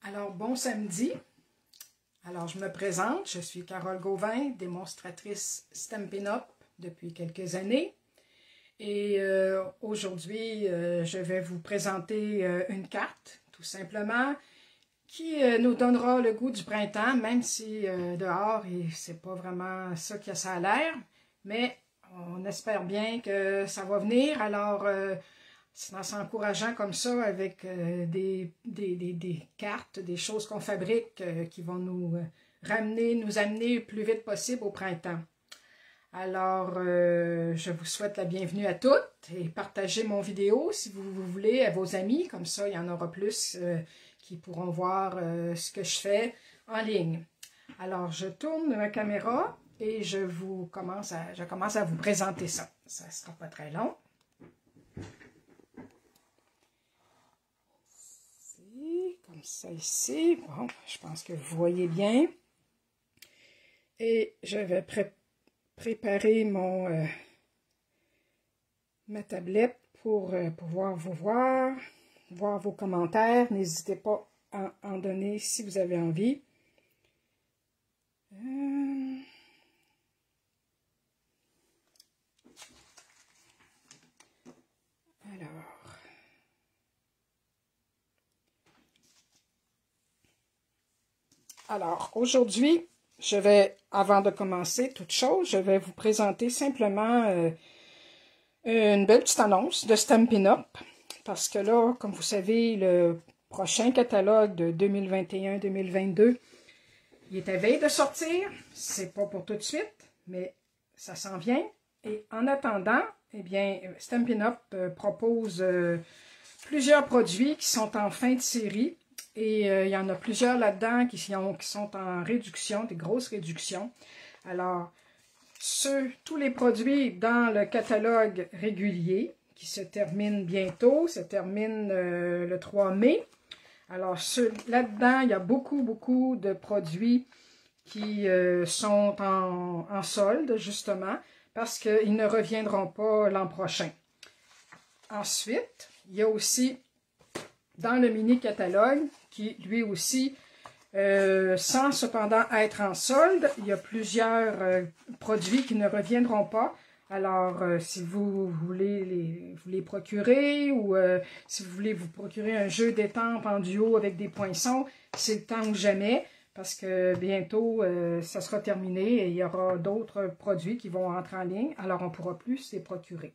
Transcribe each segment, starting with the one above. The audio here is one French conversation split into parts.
Alors, bon samedi. Alors, je me présente, je suis Carole Gauvin, démonstratrice Stampin' Up depuis quelques années. Et aujourd'hui, je vais vous présenter une carte, tout simplement, qui nous donnera le goût du printemps, même si dehors, c'est pas vraiment ça que ça a l'air. Mais on espère bien que ça va venir. Alors, c'est encourageant comme ça avec des cartes, des choses qu'on fabrique qui vont nous amener le plus vite possible au printemps. Alors, je vous souhaite la bienvenue à toutes et partagez mon vidéo si vous voulez à vos amis. Comme ça, il y en aura plus qui pourront voir ce que je fais en ligne. Alors, je tourne ma caméra et je commence à vous présenter ça. Ça ne sera pas très long. Comme ça ici. Bon, je pense que vous voyez bien. Et je vais préparer ma tablette pour pouvoir vous voir vos commentaires. N'hésitez pas à en donner si vous avez envie. Alors, aujourd'hui, avant de commencer toute chose, je vais vous présenter simplement une belle petite annonce de Stampin' Up. Parce que là, comme vous savez, le prochain catalogue de 2021-2022, il est à veille de sortir. C'est pas pour tout de suite, mais ça s'en vient. Et en attendant, eh bien, Stampin' Up propose plusieurs produits qui sont en fin de série. Et il y en a plusieurs là-dedans qui sont en réduction, des grosses réductions. Alors, tous les produits dans le catalogue régulier, qui se termine bientôt, se termine le 3 mai. Alors, là-dedans, il y a beaucoup de produits qui sont en solde, justement, parce qu'ils ne reviendront pas l'an prochain. Ensuite, il y a aussi, dans le mini-catalogue, qui lui aussi, sans cependant être en solde, il y a plusieurs produits qui ne reviendront pas. Alors, si vous voulez les procurer ou si vous voulez vous procurer un jeu d'étampes en duo avec des poinçons, c'est le temps ou jamais parce que bientôt, ça sera terminé et il y aura d'autres produits qui vont entrer en ligne. Alors, on ne pourra plus les procurer.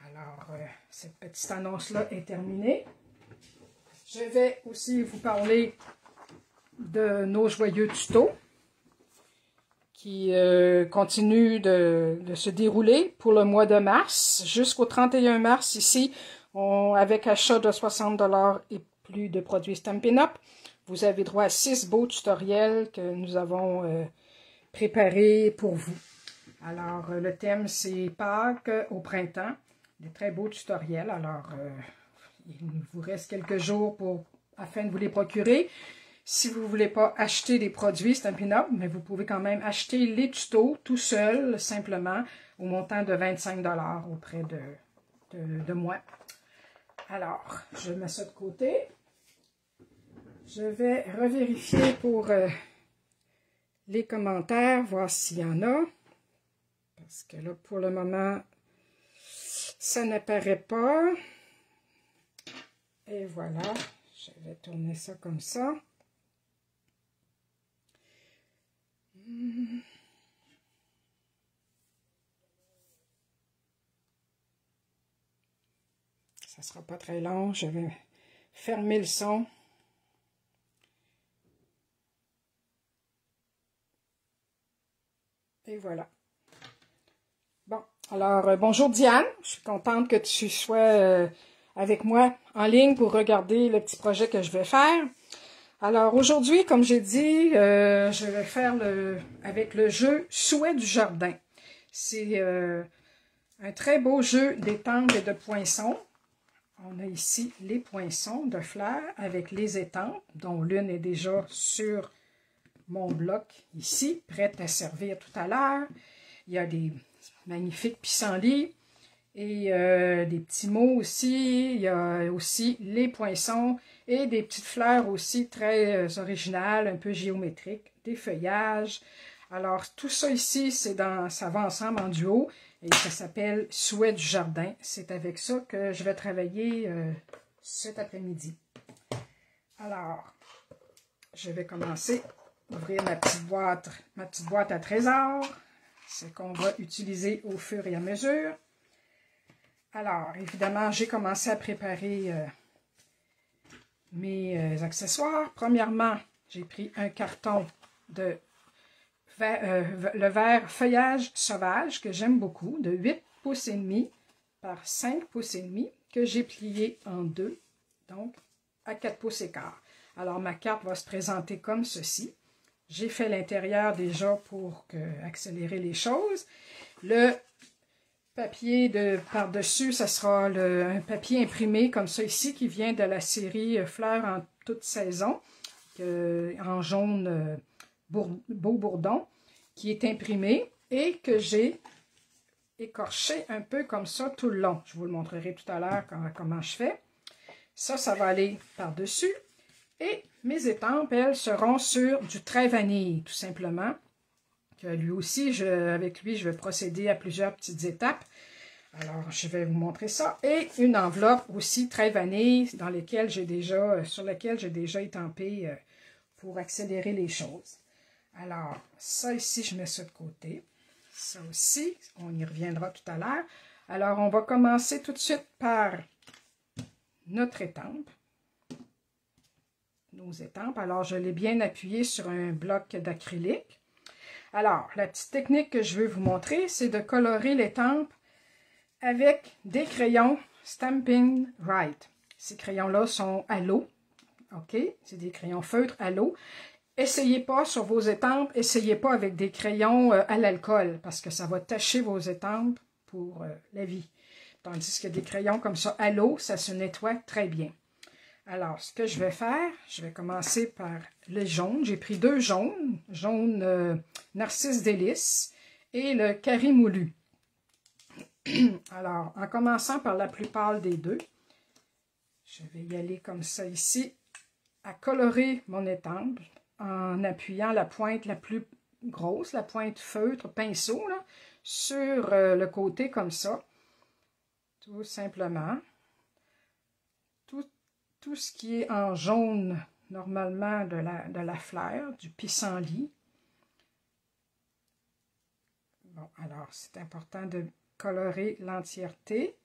Alors, cette petite annonce-là est terminée. Je vais aussi vous parler de nos joyeux tutos qui continuent de se dérouler pour le mois de mars. Jusqu'au 31 mars, ici, avec achat de 60 $ et plus de produits Stampin' Up, vous avez droit à 6 beaux tutoriels que nous avons préparés pour vous. Alors, le thème, c'est Pâques au printemps. Des très beaux tutoriels. Alors, il vous reste quelques jours afin de vous les procurer. Si vous ne voulez pas acheter des produits Stampin' Up, mais vous pouvez quand même acheter les tutos tout seul, simplement, au montant de 25 $ auprès de moi. Alors, je mets ça de côté. Je vais revérifier pour les commentaires, voir s'il y en a. Parce que là, pour le moment, ça n'apparaît pas. Et voilà, je vais tourner ça comme ça. Ça ne sera pas très long, je vais fermer le son. Et voilà. Bon, alors bonjour Diane, je suis contente que tu sois avec moi en ligne pour regarder le petit projet que je vais faire. Alors aujourd'hui, comme j'ai dit, je vais faire avec le jeu Souhait du jardin. C'est un très beau jeu d'étampes et de poinçons. On a ici les poinçons de fleurs avec les étampes, dont l'une est déjà sur mon bloc ici, prête à servir tout à l'heure. Il y a des magnifiques pissenlits et des petits mots aussi. Il y a aussi les poinçons et des petites fleurs aussi très originales, un peu géométriques, des feuillages. Alors, tout ça ici, ça va ensemble en duo et ça s'appelle Souhait du jardin. C'est avec ça que je vais travailler cet après-midi. Alors, je vais commencer à ouvrir ma petite boîte à trésors. C'est qu'on va utiliser au fur et à mesure. Alors, évidemment, j'ai commencé à préparer mes accessoires. Premièrement, j'ai pris un carton de le verre feuillage sauvage que j'aime beaucoup, de 8 pouces et demi par 5 pouces et demi, que j'ai plié en deux, donc à 4 pouces et quart. Alors, ma carte va se présenter comme ceci. J'ai fait l'intérieur déjà pour accélérer les choses. Le papier par-dessus, ça sera un papier imprimé comme ça ici, qui vient de la série Fleurs en toute saison, en jaune beau bourdon, qui est imprimé et que j'ai écorché un peu comme ça tout le long. Je vous le montrerai tout à l'heure comment je fais. Ça va aller par-dessus. Et mes étampes, elles, seront sur du trait vanille, tout simplement. Que lui aussi, avec lui, je vais procéder à plusieurs petites étapes. Alors, je vais vous montrer ça. Et une enveloppe aussi trait vanille sur laquelle j'ai déjà étampé pour accélérer les choses. Alors, ça ici, je mets ça de côté. Ça aussi, on y reviendra tout à l'heure. Alors, on va commencer tout de suite par notre étampe. Nos étampes. Alors, je l'ai bien appuyé sur un bloc d'acrylique. Alors, la petite technique que je veux vous montrer, c'est de colorer l'étampe avec des crayons Stampin' Right. Ces crayons-là sont à l'eau. OK? C'est des crayons feutres à l'eau. Essayez pas sur vos étampes, essayez pas avec des crayons à l'alcool, parce que ça va tacher vos étampes pour la vie. Tandis que des crayons comme ça à l'eau, ça se nettoie très bien. Alors, ce que je vais faire, je vais commencer par le jaune. J'ai pris deux jaunes, jaune Narcisse Délice et le Carré Moulu. Alors, en commençant par la plus pâle des deux, je vais y aller comme ça ici, à colorer mon étampe en appuyant la pointe la plus grosse, la pointe feutre, pinceau, là, sur le côté comme ça, tout simplement. Tout ce qui est en jaune, normalement, de la fleur, du pissenlit. Bon, alors, c'est important de colorer l'entièreté.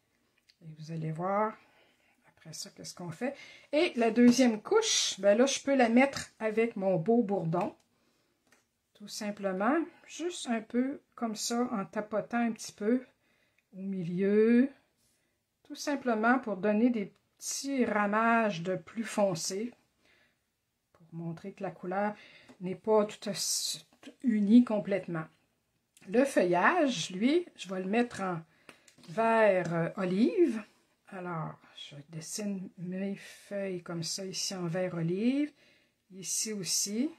Et vous allez voir, après ça, qu'est-ce qu'on fait. Et la deuxième couche, ben là, je peux la mettre avec mon beau bourdon. Tout simplement, juste un peu comme ça, en tapotant un petit peu au milieu. Tout simplement pour donner des petits ramages de plus foncé, pour montrer que la couleur n'est pas tout unie complètement. Le feuillage, lui, je vais le mettre en vert olive. Alors, je dessine mes feuilles comme ça ici en vert olive. Ici aussi,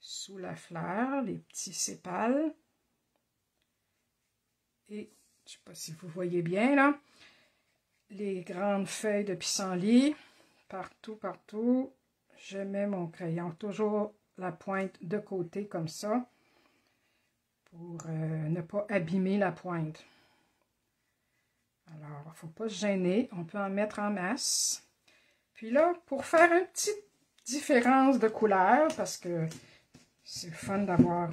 sous la fleur, les petits sépales. Et, je ne sais pas si vous voyez bien là, les grandes feuilles de pissenlit, partout, je mets mon crayon, toujours la pointe de côté comme ça, pour ne pas abîmer la pointe. Alors, il ne faut pas se gêner, on peut en mettre en masse. Puis là, pour faire une petite différence de couleur, parce que c'est le fun d'avoir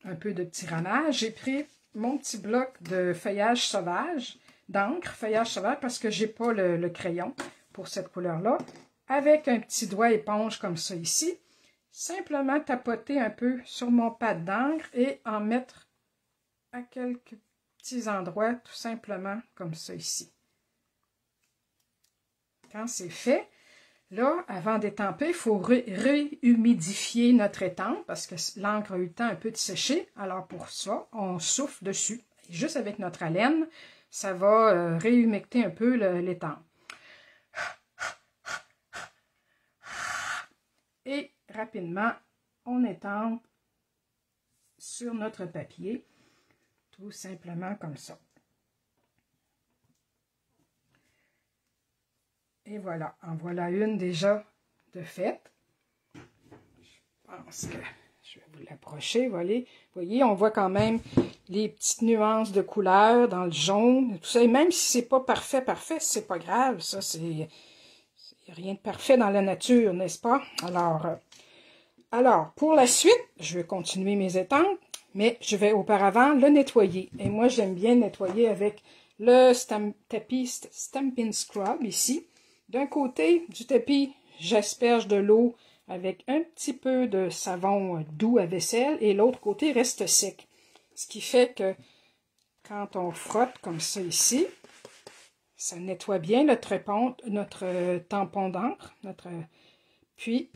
un peu de petit ramage, j'ai pris mon petit bloc de feuillage sauvage, d'encre, feuillage sauvage, parce que j'ai pas le crayon pour cette couleur-là. Avec un petit doigt éponge comme ça ici, simplement tapoter un peu sur mon pad d'encre et en mettre à quelques petits endroits, tout simplement comme ça ici. Quand c'est fait, là, avant d'étamper, il faut réhumidifier notre étampe parce que l'encre a eu le temps un peu de sécher. Alors pour ça, on souffle dessus. Juste avec notre haleine, ça va réhumecter un peu l'étampe. Et rapidement, on étampe sur notre papier, tout simplement comme ça. Et voilà, en voilà une déjà de faite. Je pense que je vais vous l'approcher, voilà. Vous voyez, on voit quand même les petites nuances de couleur dans le jaune, tout ça. Et même si c'est pas parfait, c'est pas grave, ça, il n'y a rien de parfait dans la nature, n'est-ce pas? Alors, pour la suite, je vais continuer mes étampes, mais je vais auparavant le nettoyer. Et moi, j'aime bien nettoyer avec le tapis Stampin' Scrub ici. D'un côté du tapis, j'asperge de l'eau avec un petit peu de savon doux à vaisselle et l'autre côté reste sec. Ce qui fait que quand on frotte comme ça ici, ça nettoie bien notre tampon d'encre, puis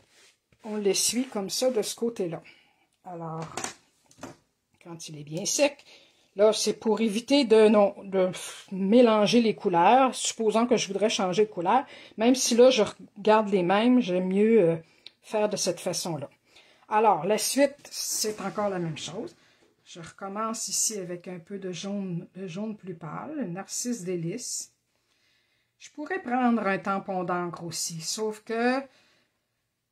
on l'essuie comme ça de ce côté-là. Alors, quand il est bien sec, là, c'est pour éviter de mélanger les couleurs, supposant que je voudrais changer de couleur. Même si là, je garde les mêmes, j'aime mieux faire de cette façon-là. Alors, la suite, c'est encore la même chose. Je recommence ici avec un peu de jaune plus pâle, le Narcisse Délice. Je pourrais prendre un tampon d'encre aussi, sauf que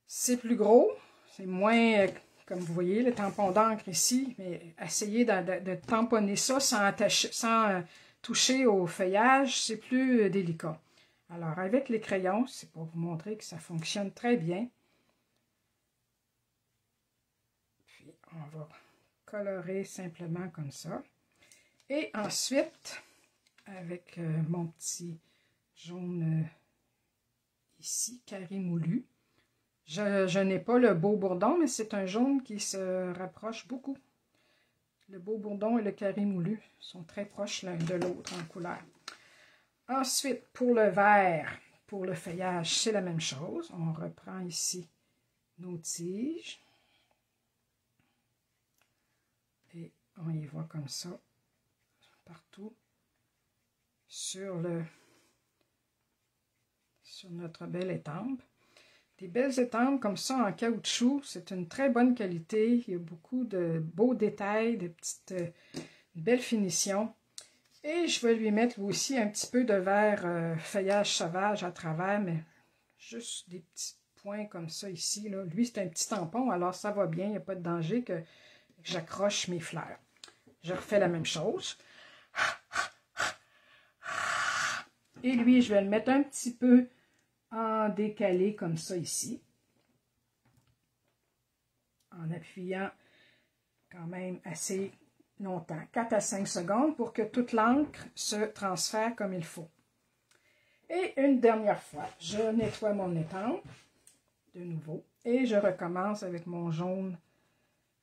c'est plus gros, c'est moins, comme vous voyez, le tampon d'encre ici, mais essayez de tamponner ça sans toucher au feuillage, c'est plus délicat. Alors, avec les crayons, c'est pour vous montrer que ça fonctionne très bien. Puis, on va colorer simplement comme ça. Et ensuite, avec mon petit jaune ici, carré moulu, je n'ai pas le beau bourdon, mais c'est un jaune qui se rapproche beaucoup. Le beau bourdon et le carré moulu sont très proches l'un de l'autre en couleur. Ensuite, pour le vert, pour le feuillage, c'est la même chose. On reprend ici nos tiges. Et on y va comme ça, partout, sur notre belle étampe. Des belles étampes comme ça en caoutchouc, c'est une très bonne qualité. Il y a beaucoup de beaux détails, de petites belles finitions. Et je vais lui mettre aussi un petit peu de vert feuillage sauvage à travers, mais juste des petits points comme ça ici. Là. Lui, c'est un petit tampon, alors ça va bien, il n'y a pas de danger que j'accroche mes fleurs. Je refais la même chose. Et lui, je vais le mettre un petit peu en décalé comme ça ici, en appuyant quand même assez longtemps, 4 à 5 secondes pour que toute l'encre se transfère comme il faut. Et une dernière fois, je nettoie mon étampe de nouveau et je recommence avec mon jaune.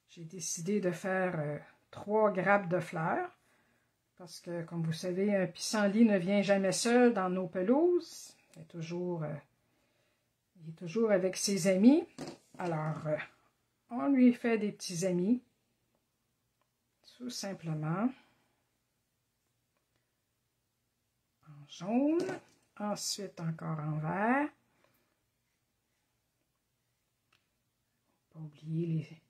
J'ai décidé de faire 3 grappes de fleurs parce que, comme vous savez, un pissenlit ne vient jamais seul dans nos pelouses. Il est toujours avec ses amis. Alors, on lui fait des petits amis, tout simplement, en jaune, ensuite encore en vert. Pas oublier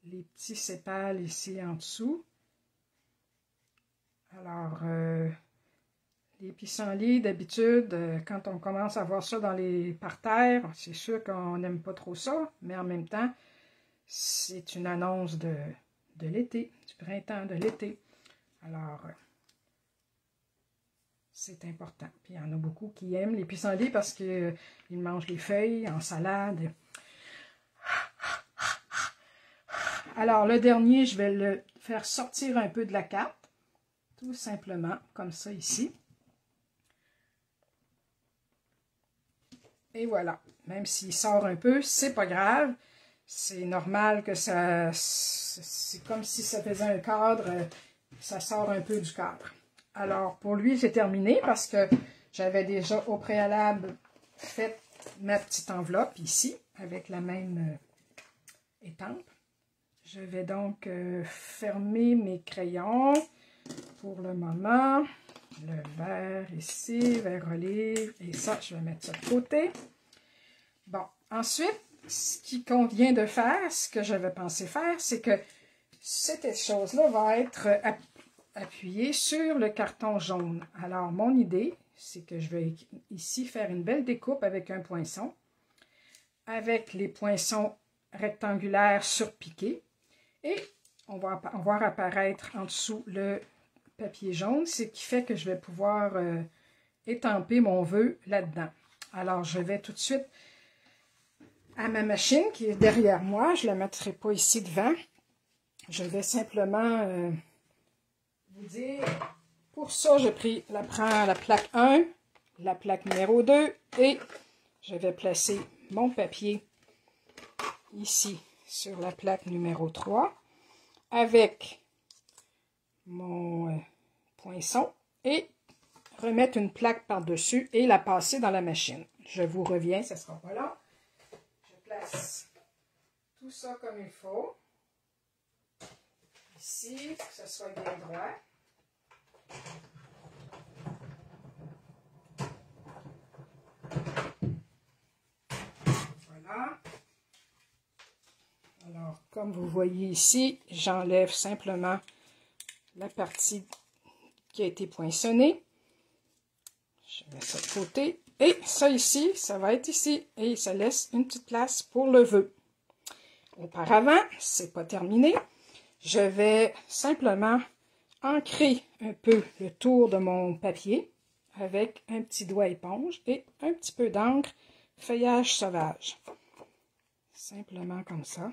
les petits sépales ici en dessous. Alors, les pissenlits, d'habitude, quand on commence à voir ça dans les parterres, c'est sûr qu'on n'aime pas trop ça, mais en même temps, c'est une annonce de l'été, du printemps, de l'été. Alors, c'est important. Puis, il y en a beaucoup qui aiment les pissenlits parce qu'ils mangent les feuilles en salade. Alors, le dernier, je vais le faire sortir un peu de la carte, tout simplement, comme ça ici. Et voilà, même s'il sort un peu, c'est pas grave. C'est normal que ça... C'est comme si ça faisait un cadre, ça sort un peu du cadre. Alors, pour lui, c'est terminé parce que j'avais déjà au préalable fait ma petite enveloppe ici, avec la même étampe. Je vais donc fermer mes crayons pour le moment. Le vert ici, vert olive, et ça, je vais mettre ça de côté. Bon, ensuite, ce qui convient de faire, ce que j'avais pensé faire, c'est que cette chose-là va être appuyée sur le carton jaune. Alors, mon idée, c'est que je vais ici faire une belle découpe avec un poinçon, avec les poinçons rectangulaires surpiqués. Et on va voir apparaître en dessous le papier jaune, ce qui fait que je vais pouvoir étamper mon vœu là-dedans. Alors, je vais tout de suite à ma machine qui est derrière moi. Je ne la mettrai pas ici devant. Je vais simplement vous dire, pour ça, je prends la plaque 1, la plaque numéro 2 et je vais placer mon papier ici sur la plaque numéro 3 avec mon poinçon et remettre une plaque par-dessus et la passer dans la machine. Je vous reviens, ça sera pas long. Je place tout ça comme il faut. Ici, que ce soit bien droit. Voilà. Alors, comme vous voyez ici, j'enlève simplement la partie qui a été poinçonnée. Je mets ça de côté. Et ça ici, ça va être ici. Et ça laisse une petite place pour le vœu. Auparavant, c'est pas terminé. Je vais simplement ancrer un peu le tour de mon papier avec un petit doigt éponge et un petit peu d'encre feuillage sauvage. Simplement comme ça.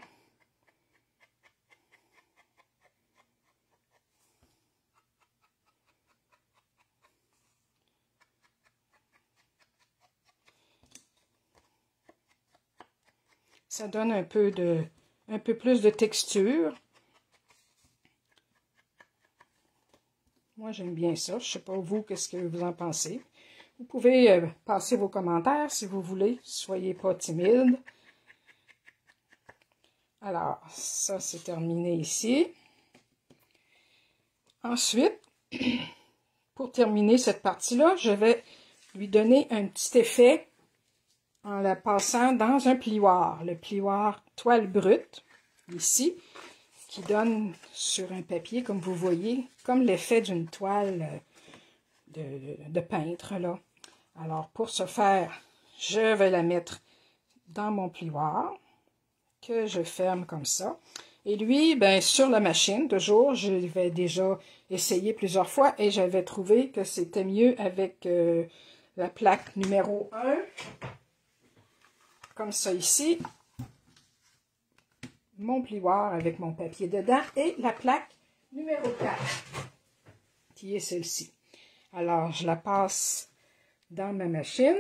Ça donne un peu plus de texture. Moi, j'aime bien ça. Je ne sais pas vous, qu'est-ce que vous en pensez. Vous pouvez passer vos commentaires si vous voulez. Soyez pas timide. Alors, ça, c'est terminé ici. Ensuite, pour terminer cette partie-là, je vais lui donner un petit effet en la passant dans un plioir. Le plioir toile brute, ici, qui donne sur un papier, comme vous voyez, comme l'effet d'une toile de peintre, là. Alors, pour ce faire, je vais la mettre dans mon plioir, que je ferme comme ça. Et lui, ben, sur la machine, toujours, je vais déjà essayer plusieurs fois et j'avais trouvé que c'était mieux avec la plaque numéro 1, comme ça ici, mon plioir avec mon papier dedans et la plaque numéro 4, qui est celle-ci. Alors, je la passe dans ma machine.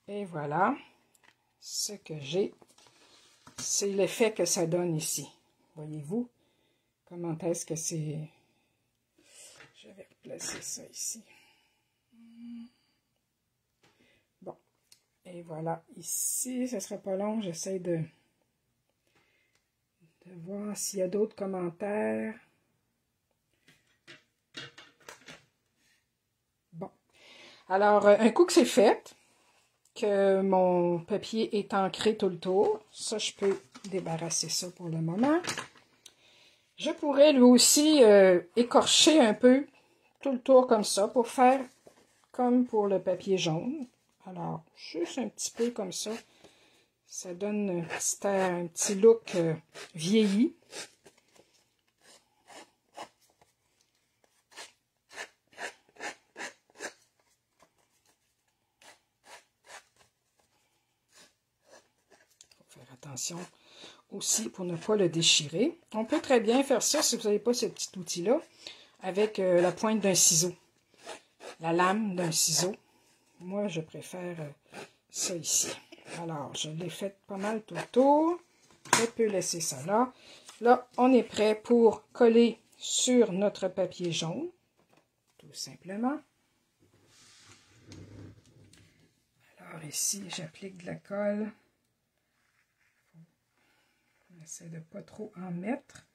Et voilà, ce que j'ai, c'est l'effet que ça donne ici. Voyez-vous comment est-ce que c'est... Je vais placer ça ici. Bon, et voilà, ici, ce ne sera pas long, j'essaie de voir s'il y a d'autres commentaires. Bon, alors, un coup que c'est fait, que mon papier est ancré tout le tour, ça, je peux débarrasser ça pour le moment. Je pourrais lui aussi écorcher un peu tout le tour comme ça pour faire comme pour le papier jaune. Alors, juste un petit peu comme ça. Ça donne un petit look vieilli. Faut faire attention aussi pour ne pas le déchirer. On peut très bien faire ça si vous n'avez pas ce petit outil-là avec la pointe d'un ciseau, la lame d'un ciseau. Moi, je préfère ça ici. Alors, je l'ai fait pas mal tout le tour. Je peux laisser ça là. Là, on est prêt pour coller sur notre papier jaune, tout simplement. Alors ici, j'applique de la colle. On essaie de ne pas trop en mettre.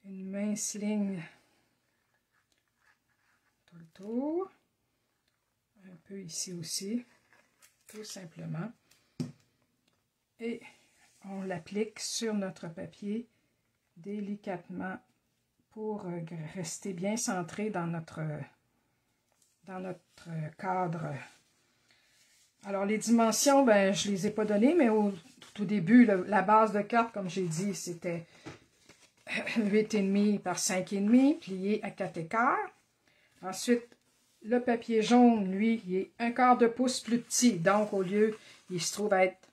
Une mince ligne tout le tour. Un peu ici aussi, tout simplement. Et on l'applique sur notre papier délicatement pour rester bien centré dans notre cadre. Alors, les dimensions, ben, je ne les ai pas données, mais tout au début, la base de carte, comme j'ai dit, c'était 8,5 par 5,5, plié à 4 écarts. Ensuite, le papier jaune, lui, il est 1/4 de pouce plus petit. Donc, au lieu, il se trouve être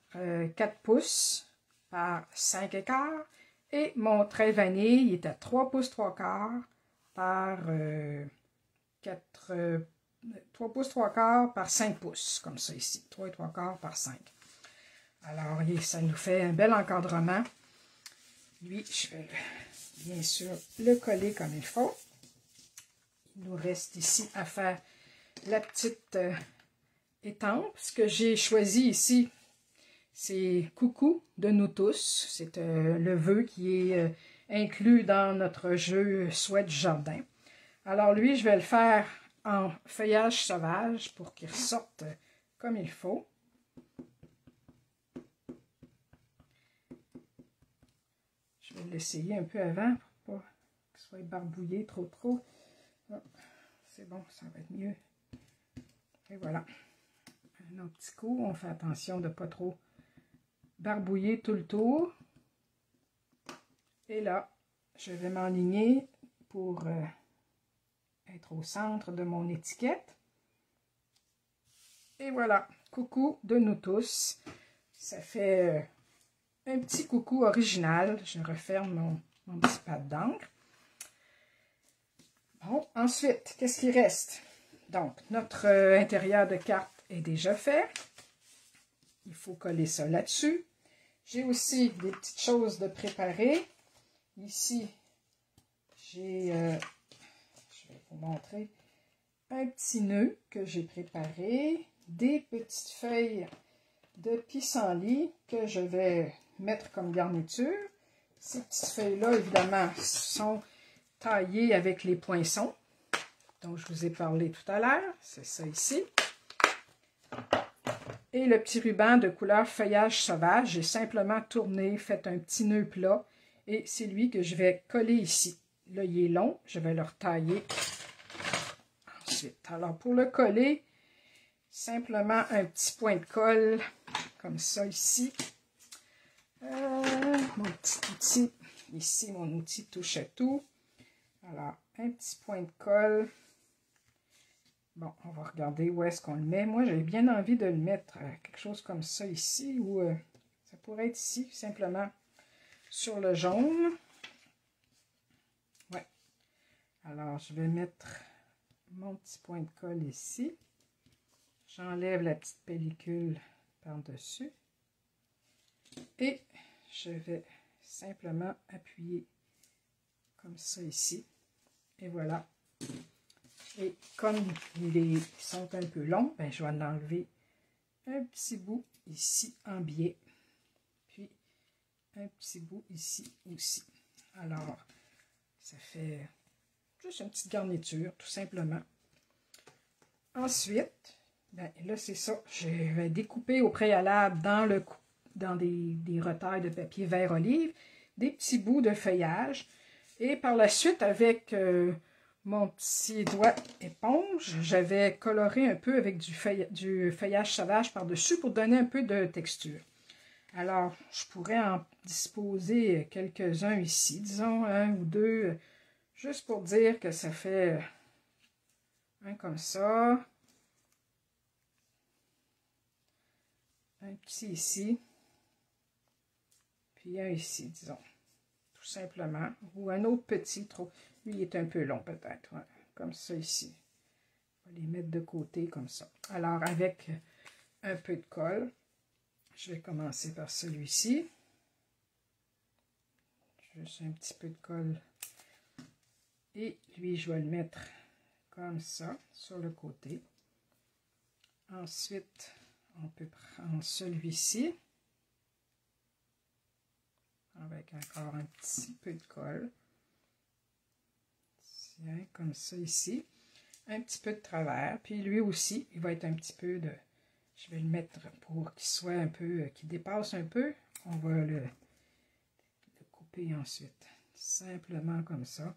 4 pouces par 5 écarts. Et mon trait vanille, il est à 3 pouces 3/4 par 3 pouces 3/4 par 5 pouces, comme ça ici. 3 et 3/4 par 5. Alors, ça nous fait un bel encadrement. Lui, je vais bien sûr le coller comme il faut. Il nous reste ici à faire la petite étampe. Ce que j'ai choisi ici, c'est Coucou de nous tous. C'est le vœu qui est inclus dans notre jeu Souhait du jardin. Alors lui, je vais le faire en feuillage sauvage pour qu'il ressorte comme il faut. Je vais l'essayer un peu avant pour pas qu'il soit barbouillé trop. C'est bon, ça va être mieux. Et voilà. Un autre petit coup, on fait attention de ne pas trop barbouiller tout le tour. Et là, je vais m'enligner pour être au centre de mon étiquette. Et voilà, coucou de nous tous. Ça fait un petit coucou original. Je referme mon petit pad d'encre. Bon, ensuite, qu'est-ce qui reste? Donc, notre intérieur de carte est déjà fait. Il faut coller ça là-dessus. J'ai aussi des petites choses de préparer. Ici, j'ai, je vais vous montrer, un petit nœud que j'ai préparé, des petites feuilles de pissenlit que je vais mettre comme garniture. Ces petites feuilles-là, évidemment, sont taillées avec les poinçons dont je vous ai parlé tout à l'heure. C'est ça ici. Et le petit ruban de couleur feuillage sauvage, j'ai simplement tourné, fait un petit nœud plat et c'est lui que je vais coller ici. Là, il est long, je vais le retailler ensuite. Alors, pour le coller, simplement un petit point de colle, comme ça ici. Mon petit outil, ici, mon outil touche à tout. Alors, un petit point de colle. Bon, on va regarder où est-ce qu'on le met. Moi, j'ai bien envie de le mettre quelque chose comme ça ici, ou ça pourrait être ici, simplement sur le jaune. Ouais. Alors, je vais mettre mon petit point de colle ici. J'enlève la petite pellicule par-dessus. Et je vais simplement appuyer comme ça ici. Et voilà. Et comme ils sont un peu longs, ben, je vais en enlever un petit bout ici en biais. Puis un petit bout ici aussi. Alors, ça fait juste une petite garniture, tout simplement. Ensuite, ben, là c'est ça. Je vais découper au préalable dans des retailles de papier vert olive, des petits bouts de feuillage. Et par la suite, avec mon petit doigt éponge, j'avais coloré un peu avec du feuillage sauvage par-dessus pour donner un peu de texture. Alors, je pourrais en disposer quelques-uns ici, disons un ou deux, juste pour dire que ça fait un comme ça, un petit ici, puis un ici, disons, tout simplement, ou un autre petit, trop. Lui, il est un peu long peut-être, ouais, comme ça ici. On va les mettre de côté comme ça. Alors, avec un peu de colle, je vais commencer par celui-ci. Juste un petit peu de colle. Et lui, je vais le mettre comme ça, sur le côté. Ensuite, on peut prendre celui-ci, avec encore un petit peu de colle. Tiens, comme ça ici. un petit peu de travers. Puis lui aussi, il va être un petit peu de... Je vais le mettre pour qu'il soit un peu, qu'il dépasse un peu. On va le couper ensuite. Simplement comme ça.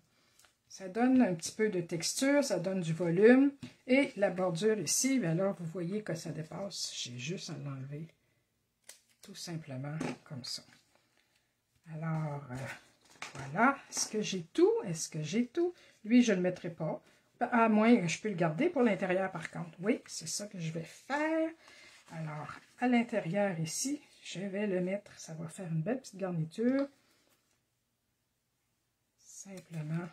Ça donne un petit peu de texture, ça donne du volume. Et la bordure ici, bien alors vous voyez que ça dépasse. J'ai juste à l'enlever. Tout simplement comme ça. Alors, voilà. Est-ce que j'ai tout? Est-ce que j'ai tout? Lui, je ne le mettrai pas. À moins, je peux le garder pour l'intérieur par contre. Oui, c'est ça que je vais faire. Alors, à l'intérieur ici, je vais le mettre. Ça va faire une belle petite garniture. Simplement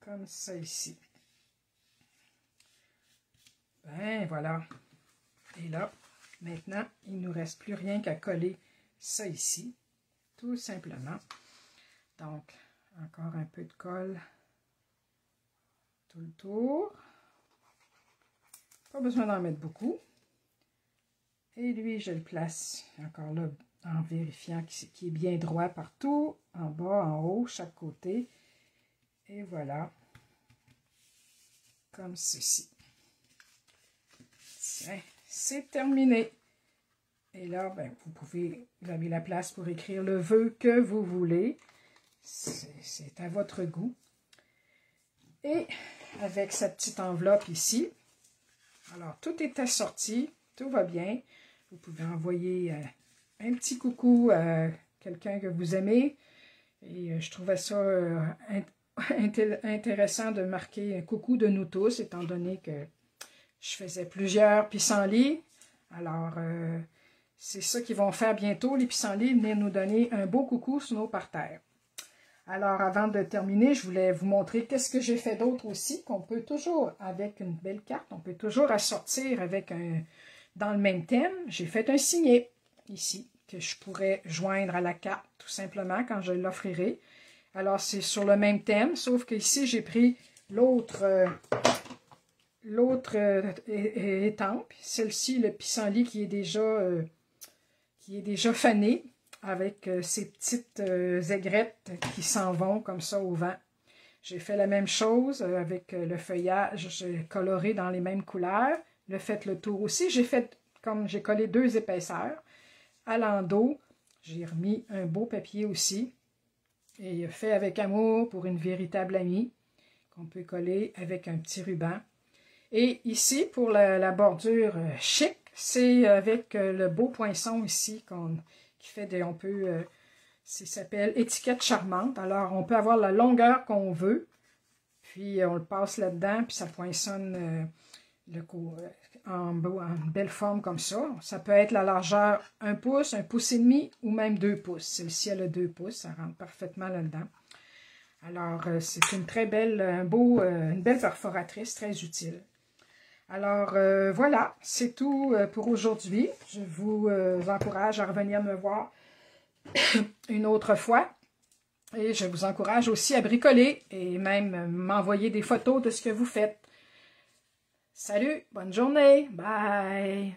comme ça ici. Ben voilà. Et là, maintenant, il ne nous reste plus rien qu'à coller ça ici. Tout simplement. Donc, encore un peu de colle tout le tour. Pas besoin d'en mettre beaucoup. Et lui, je le place encore là en vérifiant qu'il est bien droit partout, en bas, en haut, chaque côté. Et voilà. Comme ceci. Tiens, c'est terminé. Et là, ben, vous avez la place pour écrire le vœu que vous voulez. C'est à votre goût. Et avec cette petite enveloppe ici, alors tout est assorti, tout va bien. Vous pouvez envoyer un petit coucou à quelqu'un que vous aimez. Et je trouvais ça intéressant de marquer un coucou de nous tous, étant donné que je faisais plusieurs pissenlits. Alors, c'est ça qu'ils vont faire bientôt, les pissenlits, venir nous donner un beau coucou sur nos parterres. Alors, avant de terminer, je voulais vous montrer qu'est-ce que j'ai fait d'autre aussi, qu'on peut toujours, avec une belle carte, on peut toujours assortir avec dans le même thème. J'ai fait un signet, ici, que je pourrais joindre à la carte, tout simplement, quand je l'offrirai. Alors, c'est sur le même thème, sauf qu'ici, j'ai pris l'autre étampe. Celle-ci, le pissenlit qui est déjà fané, avec ces petites aigrettes qui s'en vont comme ça au vent. J'ai fait la même chose avec le feuillage coloré dans les mêmes couleurs. Le fait le tour aussi. J'ai fait, comme j'ai collé 2 épaisseurs, à l'endos, j'ai remis un beau papier aussi. Et fait avec amour pour une véritable amie, qu'on peut coller avec un petit ruban. Et ici, pour la bordure chic, c'est avec le beau poinçon ici qui fait des... ça s'appelle étiquette charmante. Alors, on peut avoir la longueur qu'on veut. Puis, on le passe là-dedans, puis ça poinçonne en belle forme comme ça. Ça peut être la largeur 1 pouce, 1 pouce et demi ou même 2 pouces. Celle-ci, elle a 2 pouces, ça rentre parfaitement là-dedans. Alors, c'est une très belle, une belle perforatrice, très utile. Alors, voilà, c'est tout pour aujourd'hui. Je vous encourage à revenir me voir une autre fois. Et je vous encourage aussi à bricoler et même m'envoyer des photos de ce que vous faites. Salut, bonne journée, bye!